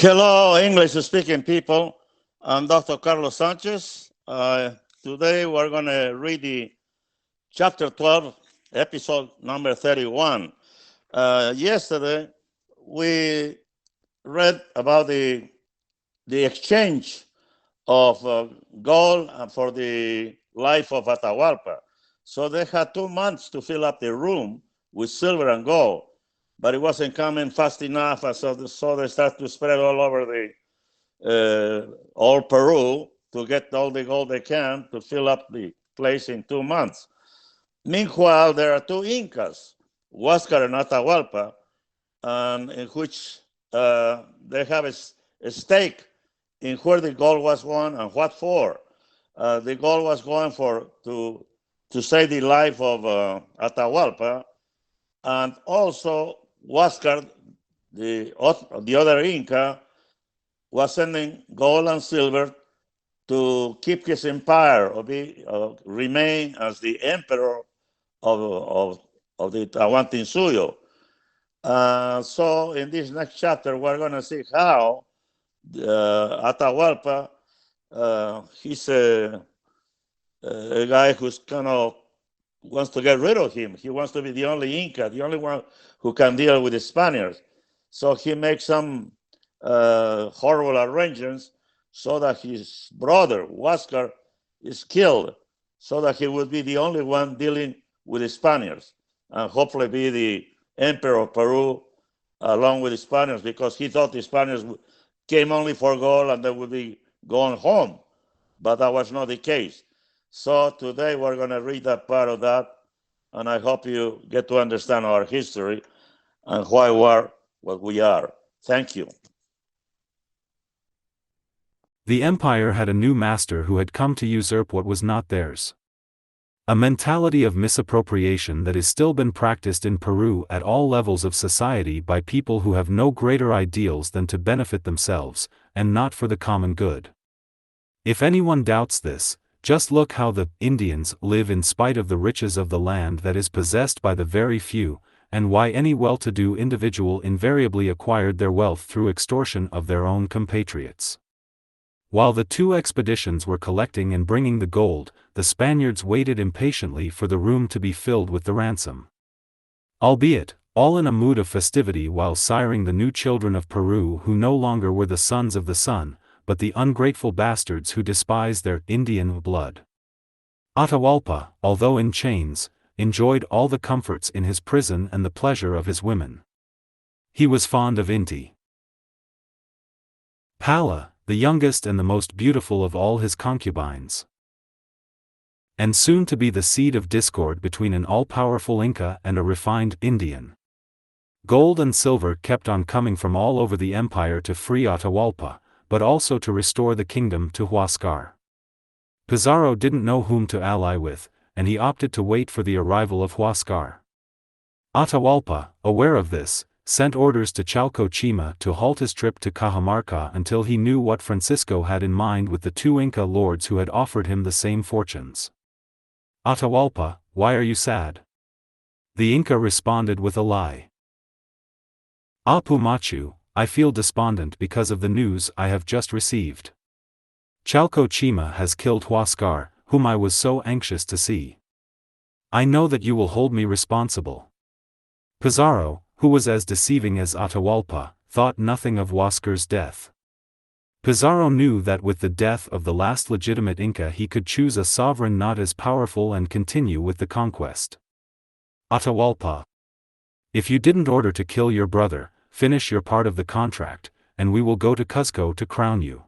Hello, English-speaking people. I'm Dr. Carlos Sánchez. Today we're going to read the chapter 12, episode number 31. Yesterday we read about the exchange of gold for the life of Atahualpa. So they had 2 months to fill up the room with silver and gold, but it wasn't coming fast enough, so they started to spread all over all Peru to get all the gold they can to fill up the place in 2 months. Meanwhile, there are two Incas, Huáscar and Atahualpa, and in which they have a stake in where the gold was going and what for. The gold was going to save the life of Atahualpa, and also Huáscar, the other Inca, was sending gold and silver to keep his empire or remain as the emperor of the Tahuantinsuyo. So in this next chapter, we're going to see how Atahualpa, he's a guy who's kind of wants to get rid of him. He wants to be the only Inca, the only one who can deal with the Spaniards. So he makes some horrible arrangements so that his brother, Huáscar, is killed, so that he would be the only one dealing with the Spaniards and hopefully be the emperor of Peru along with the Spaniards, because he thought the Spaniards came only for gold and they would be going home. But that was not the case. So today we're going to read that part of that, and I hope you get to understand our history and why we are what we are. Thank you. The empire had a new master who had come to usurp what was not theirs. A mentality of misappropriation that has still been practiced in Peru at all levels of society by people who have no greater ideals than to benefit themselves, and not for the common good. If anyone doubts this, just look how the Indians live in spite of the riches of the land that is possessed by the very few, and why any well-to-do individual invariably acquired their wealth through extortion of their own compatriots. While the two expeditions were collecting and bringing the gold, the Spaniards waited impatiently for the room to be filled with the ransom. Albeit, all in a mood of festivity while siring the new children of Peru who no longer were the sons of the sun, but the ungrateful bastards who despised their Indian blood. Atahualpa, although in chains, enjoyed all the comforts in his prison and the pleasure of his women. He was fond of Inti Pala, the youngest and the most beautiful of all his concubines, and soon to be the seed of discord between an all-powerful Inca and a refined Indian. Gold and silver kept on coming from all over the empire to free Atahualpa, but also to restore the kingdom to Huáscar. Pizarro didn't know whom to ally with, and he opted to wait for the arrival of Huáscar. Atahualpa, aware of this, sent orders to Chalcochima to halt his trip to Cajamarca until he knew what Francisco had in mind with the two Inca lords who had offered him the same fortunes. Atahualpa, why are you sad? The Inca responded with a lie. Apu Machu, I feel despondent because of the news I have just received. Chalcochima has killed Huáscar, whom I was so anxious to see. I know that you will hold me responsible. Pizarro, who was as deceiving as Atahualpa, thought nothing of Huáscar's death. Pizarro knew that with the death of the last legitimate Inca he could choose a sovereign not as powerful and continue with the conquest. Atahualpa, if you didn't order to kill your brother, finish your part of the contract, and we will go to Cuzco to crown you.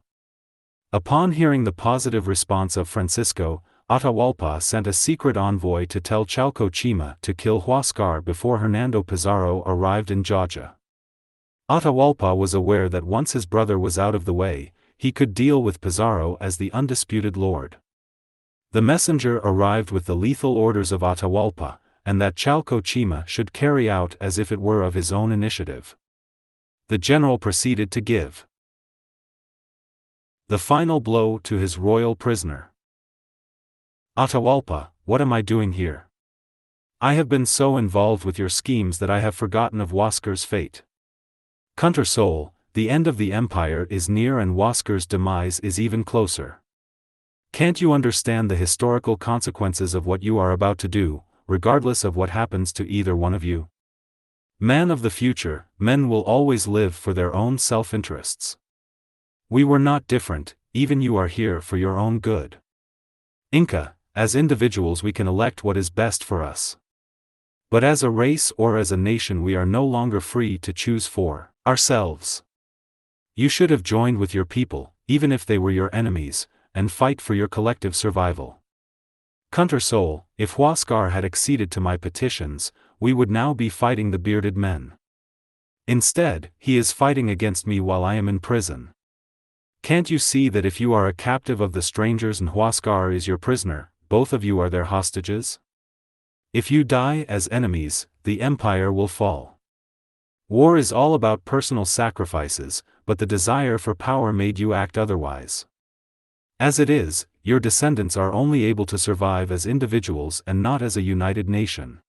Upon hearing the positive response of Francisco, Atahualpa sent a secret envoy to tell Chalcochima to kill Huáscar before Hernando Pizarro arrived in Jauja. Atahualpa was aware that once his brother was out of the way, he could deal with Pizarro as the undisputed lord. The messenger arrived with the lethal orders of Atahualpa, and that Chalcochima should carry out as if it were of his own initiative. The general proceeded to give the final blow to his royal prisoner. Atahualpa, what am I doing here? I have been so involved with your schemes that I have forgotten of Huáscar's fate. Contra Sol, the end of the empire is near and Huáscar's demise is even closer. Can't you understand the historical consequences of what you are about to do, regardless of what happens to either one of you? Man of the future, men will always live for their own self-interests. We were not different, even you are here for your own good. Inca, as individuals we can elect what is best for us. But as a race or as a nation we are no longer free to choose for ourselves. You should have joined with your people, even if they were your enemies, and fight for your collective survival. Counter Soul, if Huáscar had acceded to my petitions, we would now be fighting the bearded men. Instead, he is fighting against me while I am in prison. Can't you see that if you are a captive of the strangers and Huáscar is your prisoner, both of you are their hostages? If you die as enemies, the empire will fall. War is all about personal sacrifices, but the desire for power made you act otherwise. As it is, your descendants are only able to survive as individuals and not as a united nation.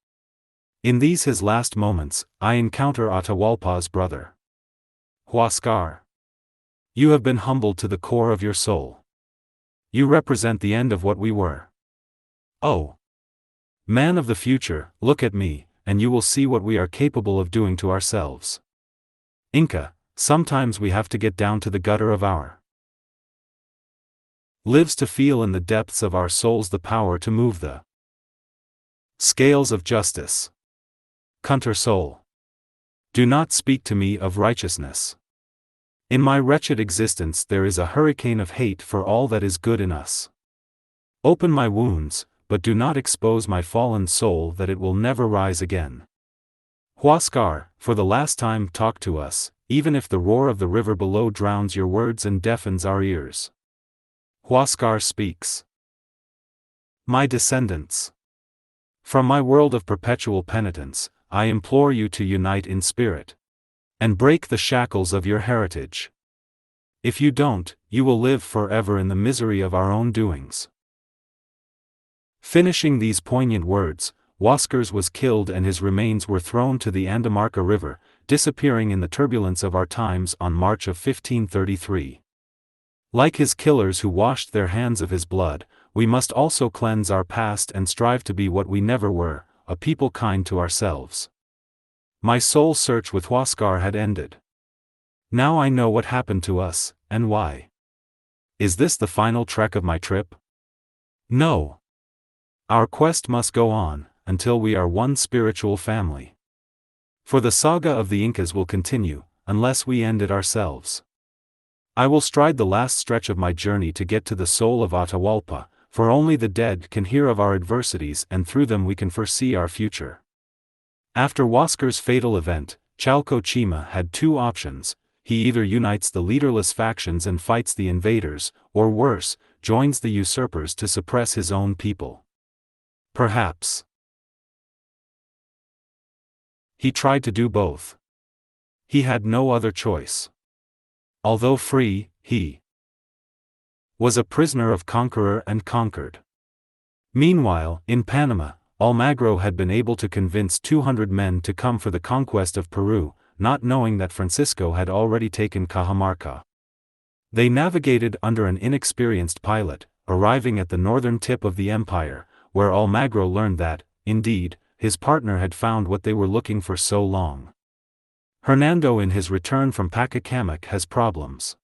In these his last moments, I encounter Atahualpa's brother. Huáscar. You have been humbled to the core of your soul. You represent the end of what we were. Oh! Man of the future, look at me, and you will see what we are capable of doing to ourselves. Inca, sometimes we have to get down to the gutter of our lives to feel in the depths of our souls the power to move the scales of justice. Counter Soul. Do not speak to me of righteousness. In my wretched existence there is a hurricane of hate for all that is good in us. Open my wounds, but do not expose my fallen soul that it will never rise again. Huáscar, for the last time talk to us, even if the roar of the river below drowns your words and deafens our ears. Huáscar speaks. My descendants. From my world of perpetual penitence, I implore you to unite in spirit. And break the shackles of your heritage. If you don't, you will live forever in the misery of our own doings. Finishing these poignant words, Huáscar was killed and his remains were thrown to the Andamarca River, disappearing in the turbulence of our times on March of 1533. Like his killers who washed their hands of his blood, we must also cleanse our past and strive to be what we never were, a people kind to ourselves. My soul search with Huáscar had ended. Now I know what happened to us, and why. Is this the final trek of my trip? No. Our quest must go on, until we are one spiritual family. For the saga of the Incas will continue, unless we end it ourselves. I will stride the last stretch of my journey to get to the soul of Atahualpa, for only the dead can hear of our adversities and through them we can foresee our future. After Huáscar's fatal event, Chalco Chima had two options: he either unites the leaderless factions and fights the invaders, or worse, joins the usurpers to suppress his own people. Perhaps he tried to do both. He had no other choice. Although free, he was a prisoner of conqueror and conquered. Meanwhile, in Panama, Almagro had been able to convince 200 men to come for the conquest of Peru, not knowing that Francisco had already taken Cajamarca. They navigated under an inexperienced pilot, arriving at the northern tip of the empire, where Almagro learned that, indeed, his partner had found what they were looking for so long. Hernando in his return from Pacacamac has problems.